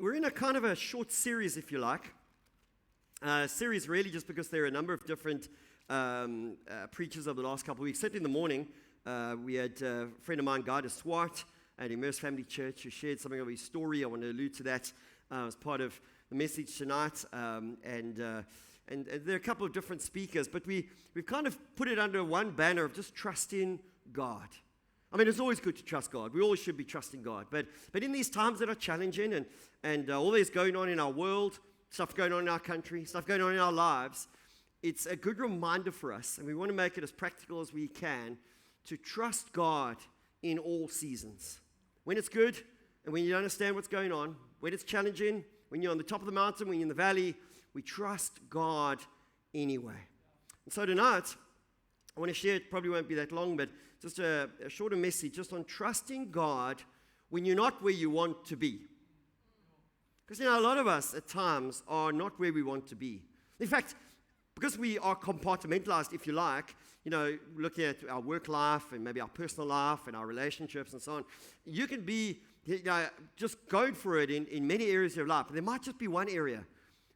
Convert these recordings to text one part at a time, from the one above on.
We're in a kind of a short series, if you like. Series really just because there are a number of different preachers over the last couple of weeks. Certainly in the morning, we had a friend of mine, Guy de Swart, at Immerse Family Church, who shared something of his story. I want to allude to that as part of the message tonight. And there are a couple of different speakers, but we've kind of put it under one banner of just trusting God. I mean, it's always good to trust God. We always should be trusting God. But in these times that are challenging and all this going on in our world, stuff going on in our country, stuff going on in our lives, it's a good reminder for us, and we want to make it as practical as we can, to trust God in all seasons. When it's good and when you don't understand what's going on, when it's challenging, when you're on the top of the mountain, when you're in the valley, we trust God anyway. And so tonight, I want to share, it probably won't be that long, but just a shorter message just on trusting God when you're not where you want to be. Because, a lot of us at times are not where we want to be. In fact, because we are compartmentalized, if you like, looking at our work life and maybe our personal life and our relationships and so on, you can be just going for it in many areas of your life. But there might just be one area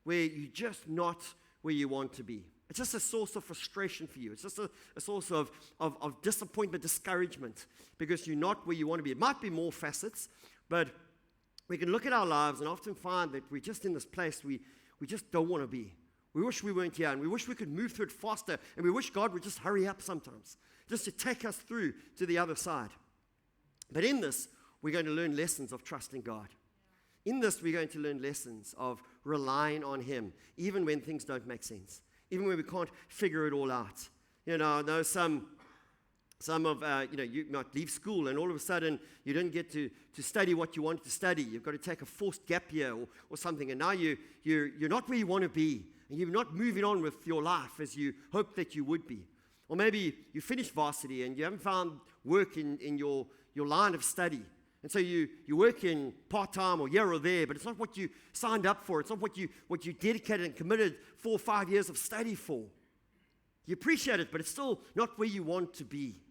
where you're just not where you want to be. It's just a source of frustration for you. It's just a source of disappointment, discouragement, because you're not where you want to be. It might be more facets, but we can look at our lives and often find that we're just in this place we just don't want to be. We wish we weren't here, and we wish we could move through it faster, and we wish God would just hurry up sometimes, just to take us through to the other side. But in this, we're going to learn lessons of trusting God. In this, we're going to learn lessons of relying on Him, even when things don't make sense, even when we can't figure it all out. I know some of, you might leave school and all of a sudden you didn't get to study what you wanted to study. You've got to take a forced gap year or something, and now you're not where you want to be, and you're not moving on with your life as you hoped that you would be. Or maybe you finished varsity and you haven't found work in your line of study. And so you work in part-time or here or there, but it's not what you signed up for. It's not what you dedicated and committed 4 or 5 years of study for. You appreciate it, but it's still not where you want to be.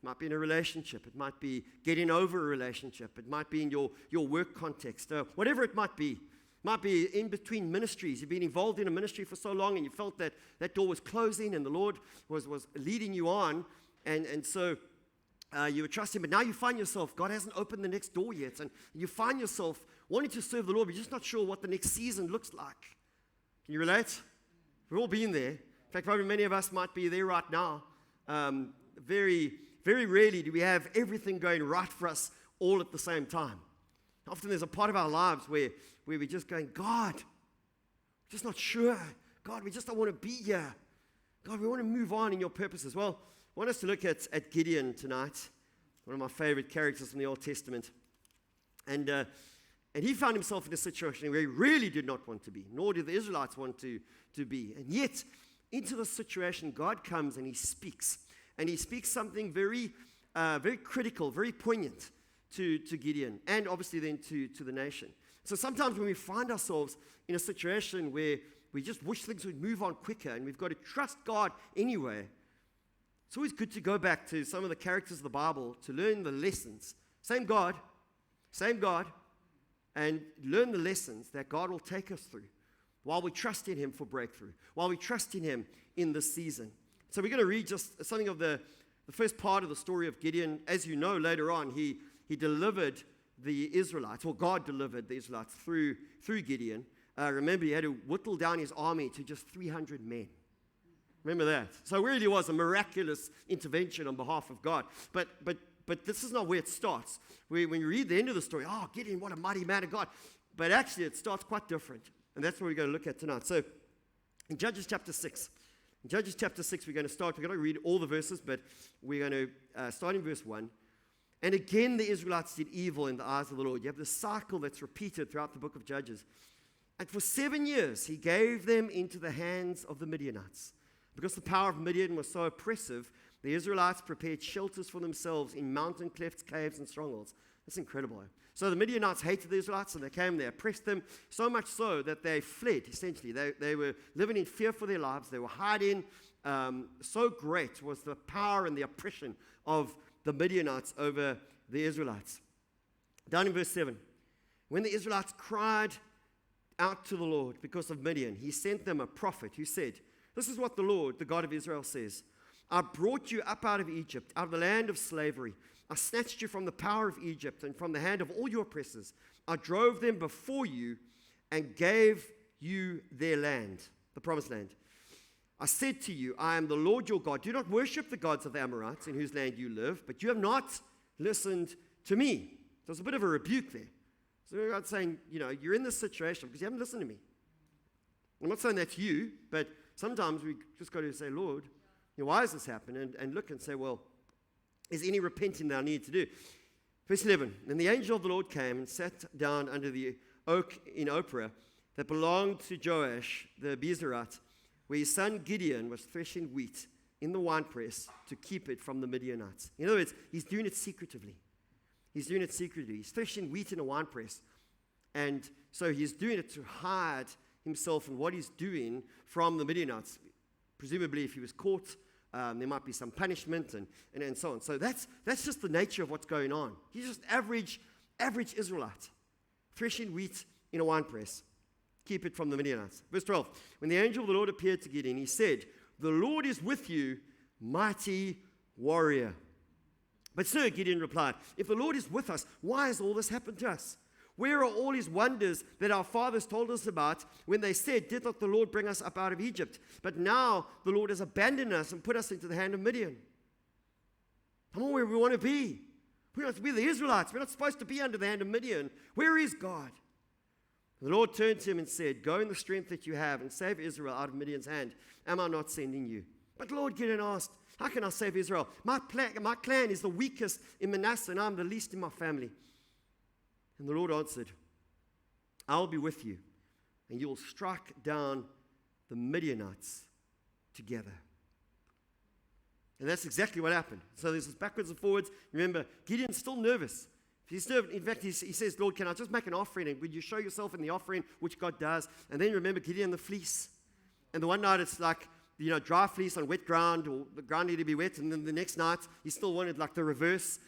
It might be in a relationship. It might be getting over a relationship. It might be in your work context. Whatever it might be. It might be in between ministries. You've been involved in a ministry for so long and you felt that door was closing and the Lord was leading you on. And so you were trusting, but now you find yourself, God hasn't opened the next door yet. And you find yourself wanting to serve the Lord, but you're just not sure what the next season looks like. Can you relate? We've all been there. In fact, probably many of us might be there right now. Very, very rarely do we have everything going right for us all at the same time. Often there's a part of our lives where we're just going, God, we're just not sure. God, we just don't want to be here. God, we want to move on in your purposes. Well, I want us to look at Gideon tonight, one of my favorite characters from the Old Testament. And he found himself in a situation where he really did not want to be, nor did the Israelites want to be. And yet, into the situation, God comes and he speaks. And he speaks something very, very critical, very poignant to Gideon, and obviously then to the nation. So sometimes when we find ourselves in a situation where we just wish things would move on quicker and we've got to trust God anyway, it's always good to go back to some of the characters of the Bible to learn the lessons. Same God, and learn the lessons that God will take us through while we trust in Him for breakthrough, while we trust in Him in this season. So we're going to read just something of the first part of the story of Gideon. As you know, later on, he delivered the Israelites, or God delivered the Israelites through Gideon. Remember, he had to whittle down his army to just 300 men. Remember that. So it really was a miraculous intervention on behalf of God. But this is not where it starts. When you read the end of the story, Gideon, what a mighty man of God. But actually, it starts quite different. And that's what we're going to look at tonight. So in Judges chapter 6, we're going to start. We're going to read all the verses, but we're going to start in verse 1. And again, the Israelites did evil in the eyes of the Lord. You have this cycle that's repeated throughout the book of Judges. And for 7 years, He gave them into the hands of the Midianites. Because the power of Midian was so oppressive, the Israelites prepared shelters for themselves in mountain clefts, caves, and strongholds. That's incredible. So the Midianites hated the Israelites, and they came, they oppressed them, so much so that they fled, essentially. They were living in fear for their lives. They were hiding. So great was the power and the oppression of the Midianites over the Israelites. Down in verse 7. When the Israelites cried out to the Lord because of Midian, he sent them a prophet who said, "This is what the Lord, the God of Israel, says. I brought you up out of Egypt, out of the land of slavery. I snatched you from the power of Egypt and from the hand of all your oppressors. I drove them before you and gave you their land," the promised land. "I said to you, I am the Lord your God. Do not worship the gods of the Amorites in whose land you live, but you have not listened to me." There's a bit of a rebuke there. So God's saying, you're in this situation because you haven't listened to me. I'm not saying that's you, but sometimes we just got to say, "Lord, why has this happened?" And look and say, well, is any repenting that I need to do? Verse 11, "And the angel of the Lord came and sat down under the oak in Ophrah that belonged to Joash the Abiezrite, where his son Gideon was threshing wheat in the winepress to keep it from the Midianites." In other words, he's doing it secretively. He's doing it secretly. He's threshing wheat in a winepress. And so he's doing it to hide himself and what he's doing from the Midianites. Presumably, if he was caught, there might be some punishment and so on. So that's just the nature of what's going on. He's just average Israelite, threshing wheat in a winepress. Keep it from the Midianites. Verse 12, "When the angel of the Lord appeared to Gideon, he said, 'The Lord is with you, mighty warrior.' But sir," Gideon replied, "if the Lord is with us, why has all this happened to us? Where are all his wonders that our fathers told us about when they said, 'Did not the Lord bring us up out of Egypt?' But now the Lord has abandoned us and put us into the hand of Midian." Come on, where we want to be. We're the Israelites. We're not supposed to be under the hand of Midian. Where is God? The Lord turned to him and said, "Go in the strength that you have and save Israel out of Midian's hand. Am I not sending you?" But Lord, Gideon asked, "How can I save Israel? My clan is the weakest in Manasseh, and I'm the least in my family." And the Lord answered, "I will be with you, and you will strike down the Midianites together." And that's exactly what happened. So there's this backwards and forwards. Remember, Gideon's still nervous. He's nervous. In fact, he says, "Lord, can I just make an offering? And would you show yourself in the offering," which God does. And then remember Gideon the fleece. And the one night it's like, dry fleece on wet ground, or the ground needed to be wet. And then the next night, he still wanted like the reverse.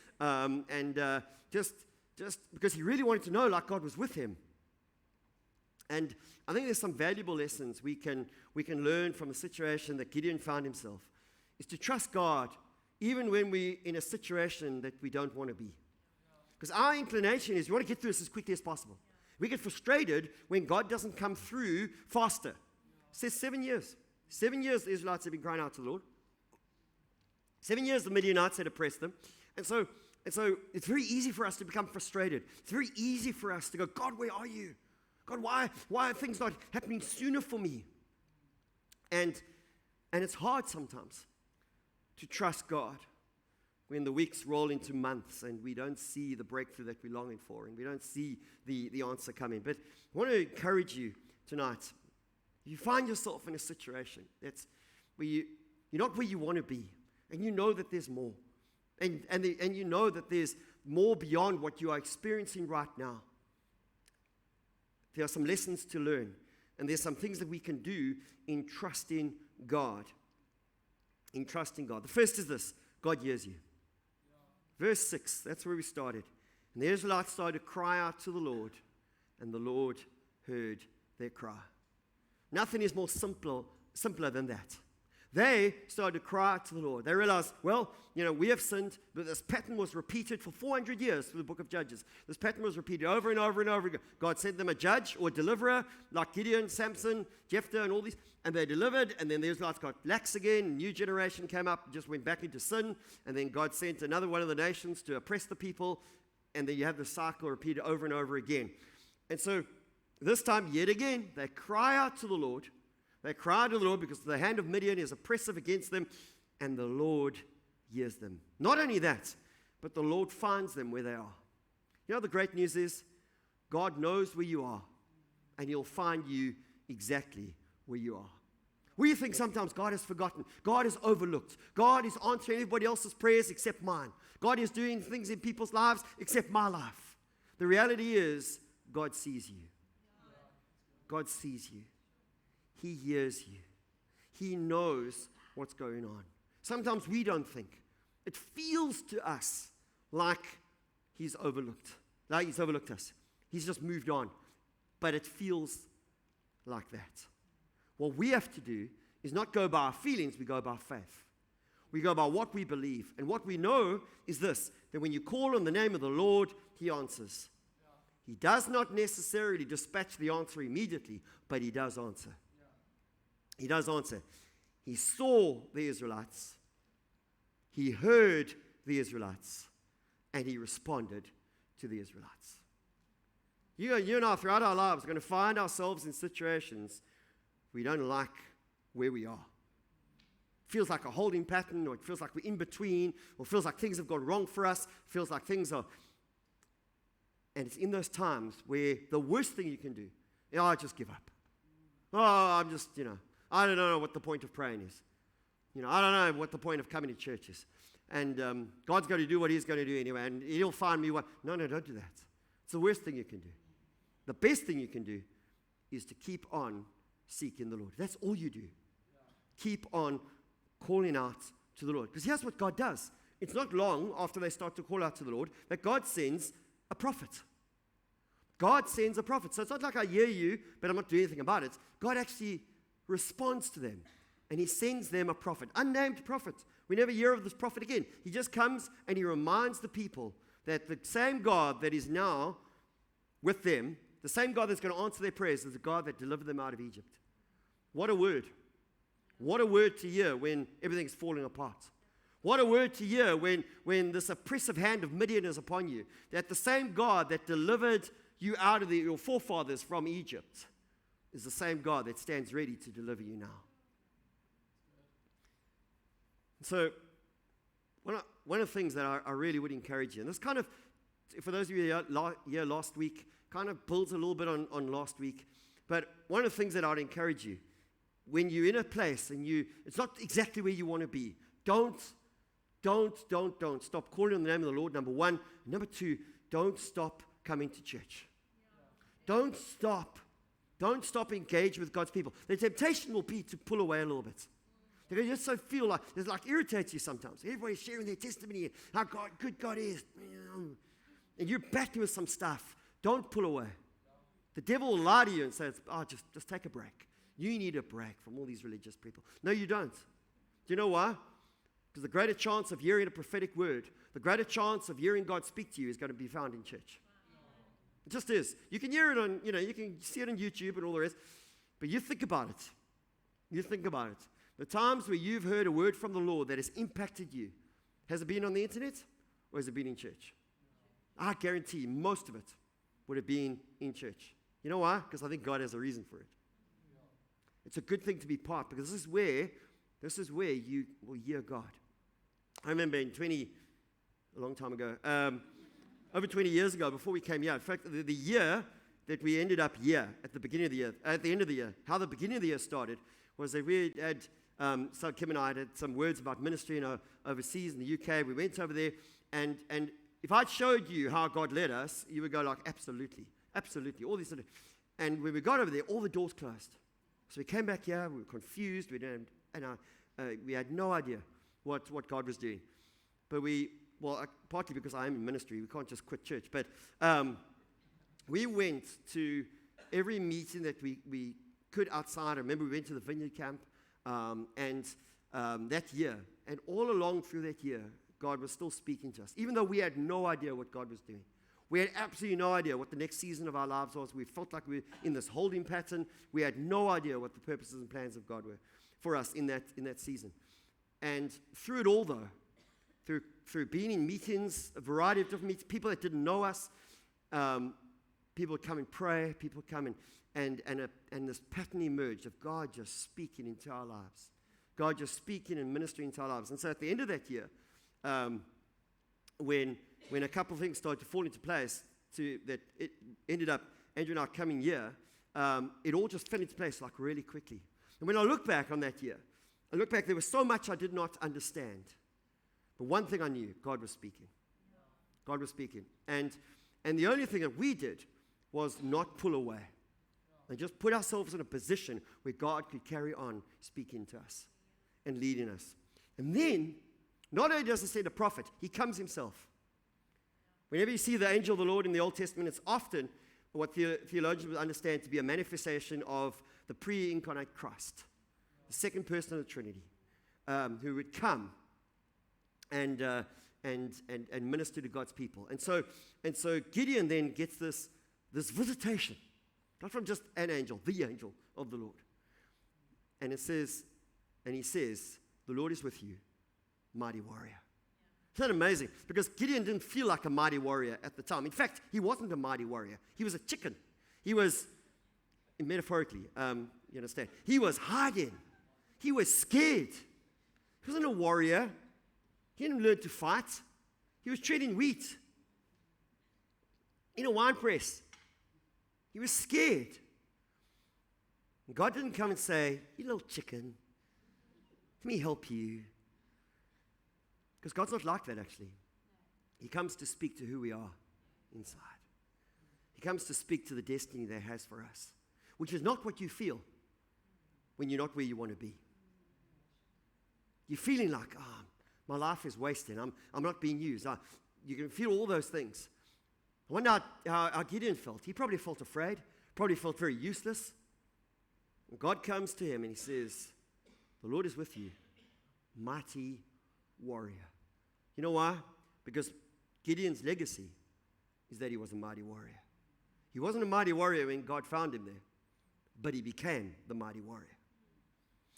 Just because he really wanted to know like God was with him. And I think there's some valuable lessons we can learn from the situation that Gideon found himself, is to trust God even when we're in a situation that we don't want to be. Because our inclination is we want to get through this as quickly as possible. We get frustrated when God doesn't come through faster. It says 7 years. 7 years the Israelites have been crying out to the Lord. 7 years the Midianites had oppressed them. And so it's very easy for us to become frustrated. It's very easy for us to go, "God, where are you? God, why are things not happening sooner for me?" And it's hard sometimes to trust God when the weeks roll into months and we don't see the breakthrough that we're longing for and we don't see the answer coming. But I want to encourage you tonight. If you find yourself in a situation that's where you're not where you want to be, and you know that there's more, and you know that there's more beyond what you are experiencing right now, there are some lessons to learn, and there's some things that we can do in trusting God. In trusting God. The first is this: God hears you. Verse 6, that's where we started. And the Israelites started to cry out to the Lord, and the Lord heard their cry. Nothing is more simpler than that. They started to cry out to the Lord. They realized, we have sinned, but this pattern was repeated for 400 years through the book of Judges. This pattern was repeated over and over and over again. God sent them a judge or a deliverer, like Gideon, Samson, Jephthah, and all these, and they delivered, and then the Israelites got lax again. A new generation came up, just went back into sin, and then God sent another one of the nations to oppress the people, and then you have the cycle repeated over and over again. And so this time, yet again, they cry out to the Lord. They cry to the Lord because the hand of Midian is oppressive against them, and the Lord hears them. Not only that, but the Lord finds them where they are. You know, the great news is God knows where you are, and He'll find you exactly where you are. We think sometimes God has forgotten. God is overlooked. God is answering everybody else's prayers except mine. God is doing things in people's lives except my life. The reality is God sees you. God sees you. He hears you. He knows what's going on. Sometimes we don't think. It feels to us like He's overlooked. Like He's overlooked us. He's just moved on. But it feels like that. What we have to do is not go by our feelings, we go by faith. We go by what we believe. And what we know is this, that when you call on the name of the Lord, He answers. He does not necessarily dispatch the answer immediately, but He does answer. He does answer. He saw the Israelites. He heard the Israelites. And He responded to the Israelites. You and I, throughout our lives, are going to find ourselves in situations we don't like where we are. It feels like a holding pattern, or it feels like we're in between, or it feels like things have gone wrong for us, it feels like things are... And it's in those times where the worst thing you can do, I just give up. I'm just, I don't know what the point of praying is. I don't know what the point of coming to church is. And God's going to do what He's going to do anyway, and He'll find me what... No, don't do that. It's the worst thing you can do. The best thing you can do is to keep on seeking the Lord. That's all you do. Keep on calling out to the Lord. Because here's what God does. It's not long after they start to call out to the Lord that God sends a prophet. God sends a prophet. So it's not like I hear you, but I'm not doing anything about it. God actually responds to them. And He sends them a prophet, unnamed prophet. We never hear of this prophet again. He just comes and he reminds the people that the same God that is now with them, the same God that's going to answer their prayers, is the God that delivered them out of Egypt. What a word. What a word to hear when everything's falling apart. What a word to hear when this oppressive hand of Midian is upon you. That the same God that delivered you out of your forefathers from Egypt is the same God that stands ready to deliver you now. So, one of the things that I really would encourage you, and this kind of, for those of you here last week, kind of builds a little bit on last week, but one of the things that I'd encourage you, when you're in a place and it's not exactly where you want to be, don't stop calling on the name of the Lord, number one. Number two, don't stop coming to church. Don't stop engaging with God's people. The temptation will be to pull away a little bit. They just so feel like, it irritates you sometimes. Everybody's sharing their testimony, how good God is. And you're battling with some stuff. Don't pull away. The devil will lie to you and say, just take a break. You need a break from all these religious people. No, you don't. Do you know why? Because the greater chance of hearing a prophetic word, the greater chance of hearing God speak to you is going to be found in church. It just is. You can hear it on, you can see it on YouTube and all the rest, but you think about it. You think about it. The times where you've heard a word from the Lord that has impacted you, has it been on the internet or has it been in church? I guarantee you most of it would have been in church. You know why? Because I think God has a reason for it. It's a good thing to be part, because this is where you will hear God. I remember a long time ago, over 20 years ago, before we came here, in fact, the year that we ended up here, at the end of the year, how the beginning of the year started was that we had, so Kim and I had some words about ministry overseas in the UK. We went over there, and if I showed you how God led us, you would go like, absolutely, all these sort of, and when we got over there, all the doors closed. So we came back here, we were confused, we had no idea what God was doing. But partly because I am in ministry, we can't just quit church, but we went to every meeting that we could outside. I remember we went to the Vineyard Camp, that year, and all along through that year, God was still speaking to us, even though we had no idea what God was doing. We had absolutely no idea what the next season of our lives was. We felt like we were in this holding pattern. We had no idea what the purposes and plans of God were for us in that season. And through it all, though, through being in meetings, a variety of different meetings, people that didn't know us, people would come and pray, people would come and this pattern emerged of God just speaking into our lives. God just speaking and ministering into our lives. And so at the end of that year, when a couple of things started to fall into place, that it ended up, Andrew and I coming here, it all just fell into place like really quickly. And when I look back on that year, there was so much I did not understand. But one thing I knew, God was speaking. God was speaking. And the only thing that we did was not pull away. And just put ourselves in a position where God could carry on speaking to us and leading us. And then, not only does He send a prophet, He comes Himself. Whenever you see the angel of the Lord in the Old Testament, it's often what theologians would understand to be a manifestation of the pre-incarnate Christ, the second person of the Trinity, who would come and minister to God's people. And so Gideon then gets this visitation, not from just an angel, the angel of the Lord. And he says, the Lord is with you, mighty warrior. Isn't that amazing? Because Gideon didn't feel like a mighty warrior at the time. In fact, he wasn't a mighty warrior. He was a chicken. He was, metaphorically, you understand, he was hiding. He was scared. He wasn't a warrior. He didn't learn to fight. He was treading wheat in a wine press. He was scared. And God didn't come and say, you little chicken, let me help you. Because God's not like that, actually. He comes to speak to who we are inside. He comes to speak to the destiny that He has for us, which is not what you feel when you're not where you want to be. You're feeling like, my life is wasted. I'm not being used. You can feel all those things. I wonder how Gideon felt. He probably felt afraid, probably felt very useless. And God comes to him and He says, the Lord is with you, mighty warrior. You know why? Because Gideon's legacy is that he was a mighty warrior. He wasn't a mighty warrior when God found him there, but he became the mighty warrior.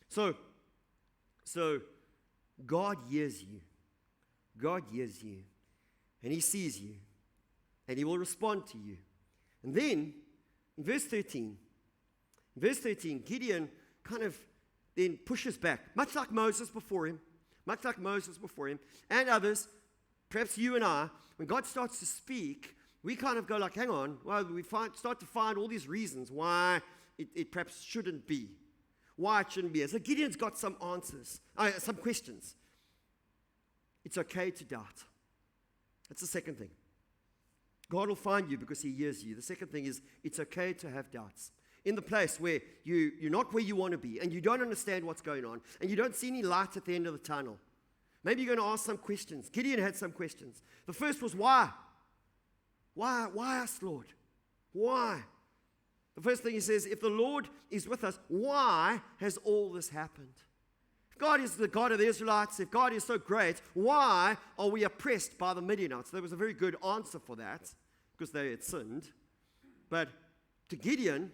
So God hears you. God hears you. And He sees you. And He will respond to you. And then, in verse 13, Gideon kind of then pushes back, much like Moses before him, and others, perhaps you and I. When God starts to speak, we kind of go like, hang on, well, we start to find all these reasons why it perhaps shouldn't be. Why it shouldn't be. So Gideon's got some answers, some questions. It's okay to doubt. That's the second thing. God will find you because He hears you. The second thing is, it's okay to have doubts. In the place where you're not where you want to be, and you don't understand what's going on, and you don't see any light at the end of the tunnel. Maybe you're going to ask some questions. Gideon had some questions. The first was, why? Why us, Lord? Why? The first thing he says, if the Lord is with us, why has all this happened? If God is the God of the Israelites, if God is so great, why are we oppressed by the Midianites? There was a very good answer for that, because they had sinned. But to Gideon,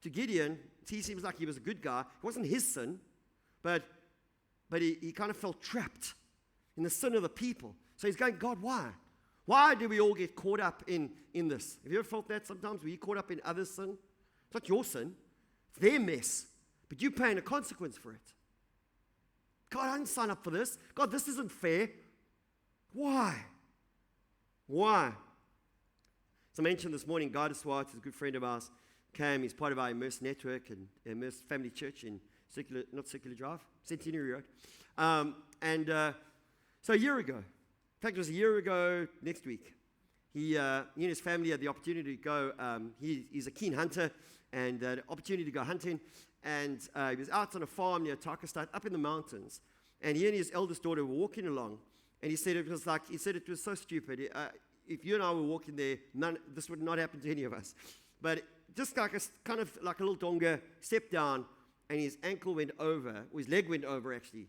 he seems like he was a good guy. It wasn't his sin, but he kind of felt trapped in the sin of the people. So he's going, God, why? Why do we all get caught up in this? Have you ever felt that sometimes? Were you caught up in others' sin? It's not your sin. It's their mess. But you're paying a consequence for it. God, I didn't sign up for this. God, this isn't fair. Why? Why? As I mentioned this morning, Guy DeSwart is a good friend of ours. He's part of our Immerse network and Immerse Family Church in Circular Drive, Centenary Road. So a year ago, in fact, it was a year ago next week, he and his family had the opportunity to go. He's a keen hunter, and the opportunity to go hunting. And he was out on a farm near Tarkastad, up in the mountains. And he and his eldest daughter were walking along. And he said it was so stupid. If you and I were walking there, this would not happen to any of us. But just like kind of like a little donga, stepped down, and his ankle went over, or his leg went over actually,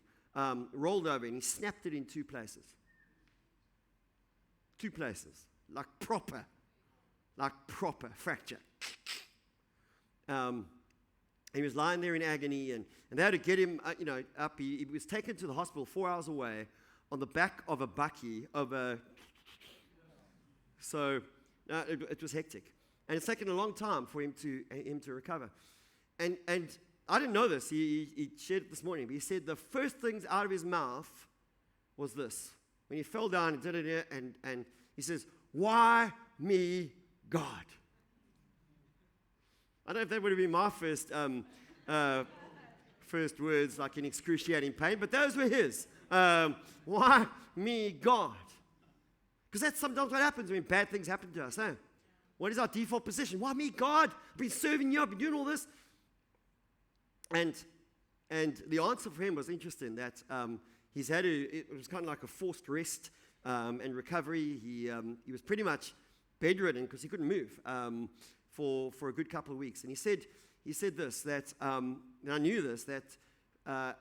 rolled over, and he snapped it in two places. Two places, like proper fracture. He was lying there in agony, and they had to get him, up. He was taken to the hospital 4 hours away on the back of a bakkie So it was hectic. And it's taken a long time for him to recover. And I didn't know this. He shared it this morning. But he said the first things out of his mouth was this. When he fell down and did it, and he says, "Why me, God?" I don't know if that would have been my first words, like in excruciating pain, but those were his. Why me, God? Because that's sometimes what happens when bad things happen to us. What is our default position? Why me, God? I've been serving you. I've been doing all this. And the answer for him was interesting, that it was kind of like a forced rest and recovery. He was pretty much bedridden because he couldn't move. for a good couple of weeks. And he said this, that, and I knew this, that a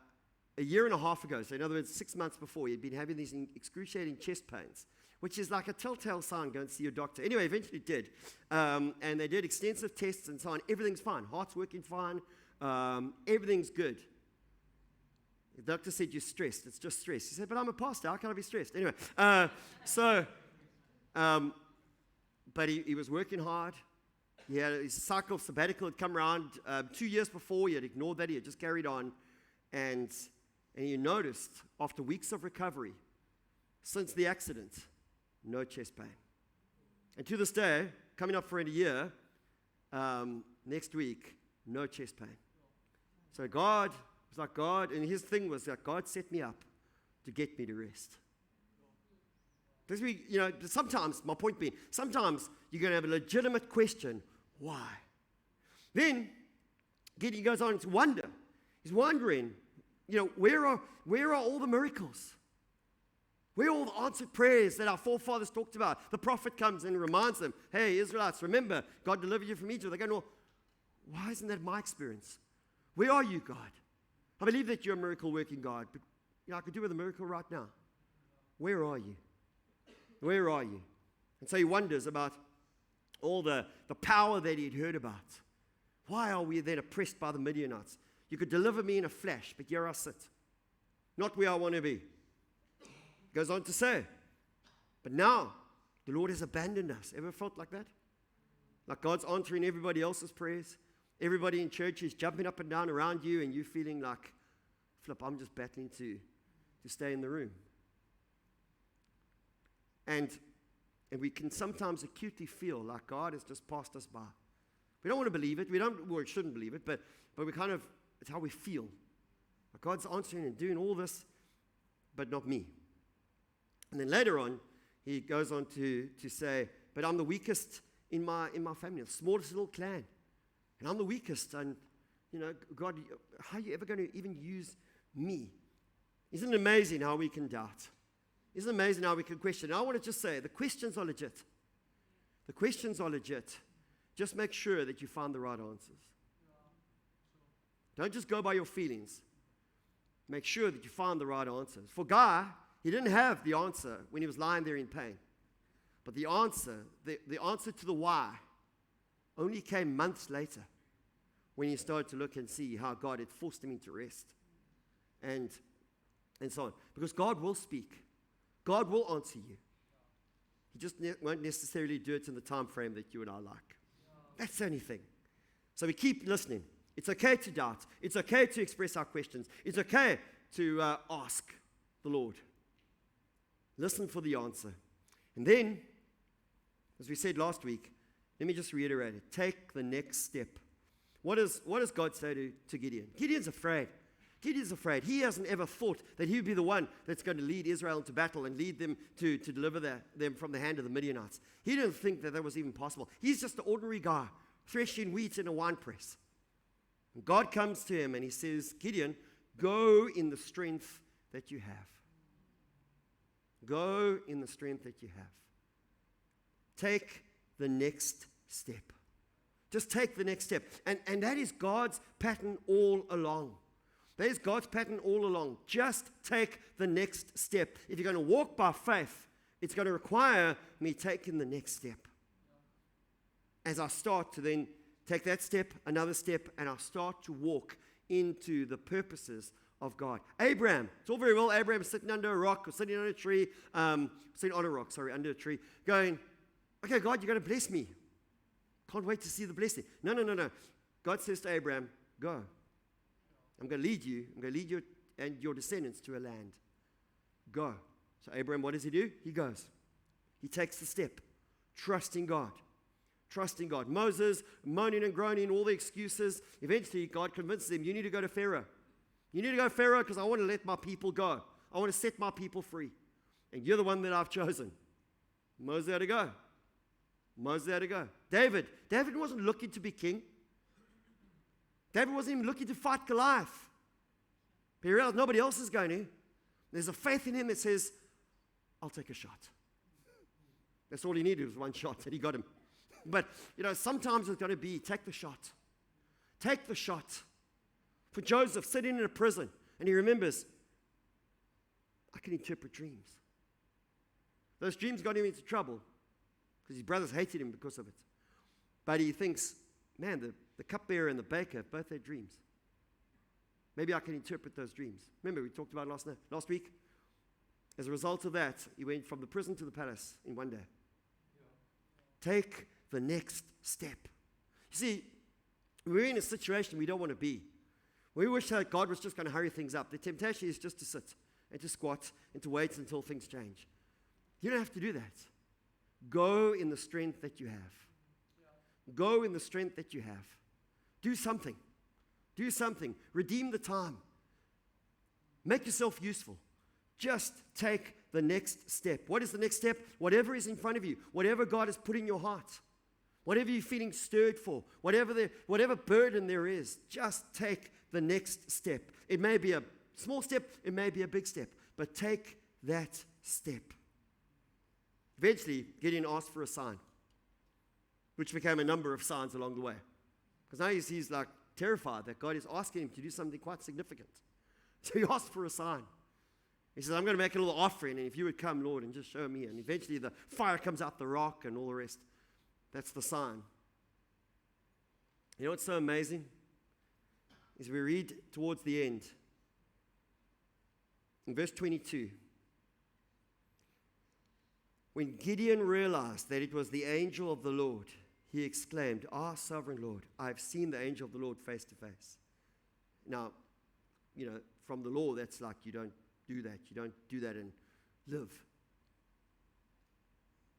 year and a half ago, so in other words, 6 months before, he'd been having these excruciating chest pains, which is like a telltale sign, go and see your doctor. Anyway, eventually did. And they did extensive tests and so on. Everything's fine. Heart's working fine. Everything's good. The doctor said, you're stressed. It's just stress. He said, but I'm a pastor. How can I be stressed? Anyway, but he was working hard. He had his cycle of sabbatical had come around 2 years before. He had ignored that. He had just carried on. And he noticed, after weeks of recovery, since the accident, no chest pain. And to this day, coming up for a year, next week, no chest pain. So God was like God, and his thing was that God set me up to get me to rest. Because sometimes, my point being, sometimes you're going to have a legitimate question, why? Then Gideon goes on to wonder. He's wondering, where are all the miracles? Where are all the answered prayers that our forefathers talked about? The prophet comes and reminds them, hey, Israelites, remember, God delivered you from Egypt. They go, no, why isn't that my experience? Where are you, God? I believe that you're a miracle-working God, but I could do with a miracle right now. Where are you? Where are you? And so he wonders about all the power that he'd heard about. Why are we then oppressed by the Midianites? You could deliver me in a flash, but here I sit. Not where I want to be. Goes on to say, but now the Lord has abandoned us. Ever felt like that? Like God's answering everybody else's prayers? Everybody in church is jumping up and down around you, and you feeling like, flip, I'm just battling to stay in the room. And we can sometimes acutely feel like God has just passed us by. We don't want to believe it. We shouldn't believe it, but we kind of, it's how we feel. Like God's answering and doing all this, but not me. And then later on, he goes on to say, but I'm the weakest in my family, the smallest little clan. And I'm the weakest. And, God, how are you ever going to even use me? Isn't it amazing how we can doubt? Isn't it amazing how we can question? And I want to just say, the questions are legit. The questions are legit. Just make sure that you find the right answers. Don't just go by your feelings. Make sure that you find the right answers. For Guy, he didn't have the answer when he was lying there in pain. But the answer to the why, only came months later when he started to look and see how God had forced him into rest. And so on. Because God will speak. God will answer you. He just won't necessarily do it in the time frame that you and I like. That's the only thing. So we keep listening. It's okay to doubt. It's okay to express our questions. It's okay to ask the Lord. Listen for the answer. And then, as we said last week, let me just reiterate it. Take the next step. What does God say to Gideon? Gideon's afraid. Gideon's afraid. He hasn't ever thought that he would be the one that's going to lead Israel into battle and lead them to deliver them from the hand of the Midianites. He didn't think that was even possible. He's just an ordinary guy, threshing wheat in a wine press. And God comes to him and he says, Gideon, go in the strength that you have. Go in the strength that you have. Take the next step. Just take the next step. And that is God's pattern all along. That is God's pattern all along. Just take the next step. If you're going to walk by faith, it's going to require me taking the next step. As I start to then take that step, another step, and I start to walk into the purposes of God. Abraham, it's all very well Abraham sitting under a rock or sitting on a tree, under a tree, going, okay, God, you're going to bless me. Can't wait to see the blessing. No. God says to Abraham, go. I'm going to lead you. I'm going to lead you and your descendants to a land. Go. So Abraham, what does he do? He goes. He takes the step, trusting God. Trusting God. Moses, moaning and groaning, all the excuses. Eventually, God convinces him, you need to go to Pharaoh. You need to go to Pharaoh because I want to let my people go. I want to set my people free. And you're the one that I've chosen. Moses had to go. David wasn't looking to be king. David wasn't even looking to fight Goliath. But he realized nobody else is going to. There's a faith in him that says, I'll take a shot. That's all he needed was one shot, and he got him. But, sometimes it's going to be take the shot. Take the shot. For Joseph, sitting in a prison, and he remembers, I can interpret dreams. Those dreams got him into trouble because his brothers hated him because of it. But he thinks, man, the cupbearer and the baker both had dreams. Maybe I can interpret those dreams. Remember, we talked about it last week? As a result of that, he went from the prison to the palace in one day. Take the next step. You see, we're in a situation we don't want to be. We wish that God was just going to hurry things up. The temptation is just to sit and to squat and to wait until things change. You don't have to do that. Go in the strength that you have. Go in the strength that you have. Do something. Do something. Redeem the time. Make yourself useful. Just take the next step. What is the next step? Whatever is in front of you, whatever God has put in your heart, whatever you're feeling stirred for, whatever burden there is, just take the next step. It may be a small step, it may be a big step, but take that step. Eventually, Gideon asked for a sign, which became a number of signs along the way. Because now he's like terrified that God is asking him to do something quite significant. So he asked for a sign. He says, I'm going to make a little offering, and if you would come, Lord, and just show me. And eventually the fire comes out the rock and all the rest. That's the sign. You know what's so amazing? Is we read towards the end. In verse 22. When Gideon realized that it was the angel of the Lord, he exclaimed, sovereign Lord, I have seen the angel of the Lord face to face. Now, from the law, that's like you don't do that. You don't do that and live.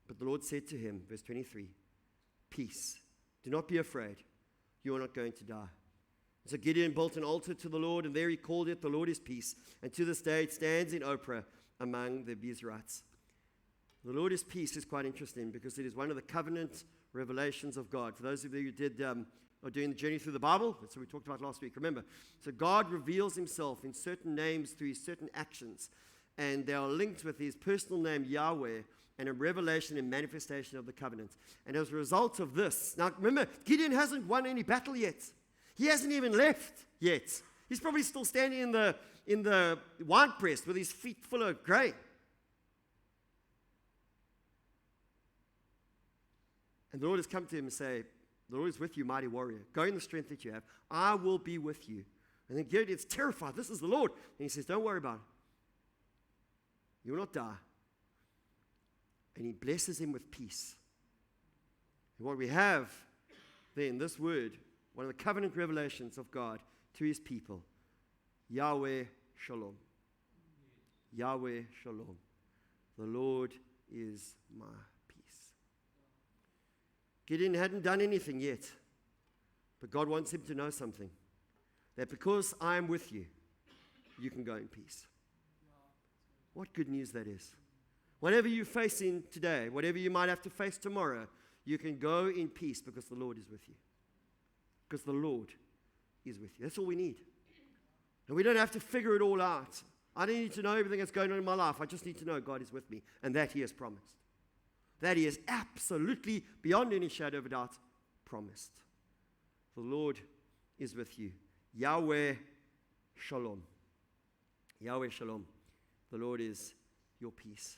But the Lord said to him, verse 23, peace. Do not be afraid. You are not going to die. So Gideon built an altar to the Lord, and there he called it, the Lord is peace. And to this day it stands in Ophrah among the Bezrites. The Lord is peace is quite interesting because it is one of the covenant revelations of God. For those of you who are doing the journey through the Bible, that's what we talked about last week, remember. So God reveals himself in certain names through his certain actions, and they are linked with his personal name Yahweh and a revelation and manifestation of the covenant. And as a result of this, now remember, Gideon hasn't won any battle yet. He hasn't even left yet. He's probably still standing in the wine press with his feet full of grain. And the Lord has come to him and say, the Lord is with you, mighty warrior. Go in the strength that you have. I will be with you. And then Gideon's terrified. This is the Lord. And he says, don't worry about it. You will not die. And he blesses him with peace. And what we have then, this word, one of the covenant revelations of God to his people, Yahweh Shalom. Yahweh Shalom. The Lord is my peace. Gideon hadn't done anything yet, but God wants him to know something. That because I am with you, you can go in peace. What good news that is. Whatever you're facing today, whatever you might have to face tomorrow, you can go in peace because the Lord is with you. Because the Lord is with you. That's all we need. And we don't have to figure it all out. I don't need to know everything that's going on in my life. I just need to know God is with me and that he has promised. That he has absolutely, beyond any shadow of a doubt, promised. The Lord is with you. Yahweh Shalom. Yahweh Shalom. The Lord is your peace.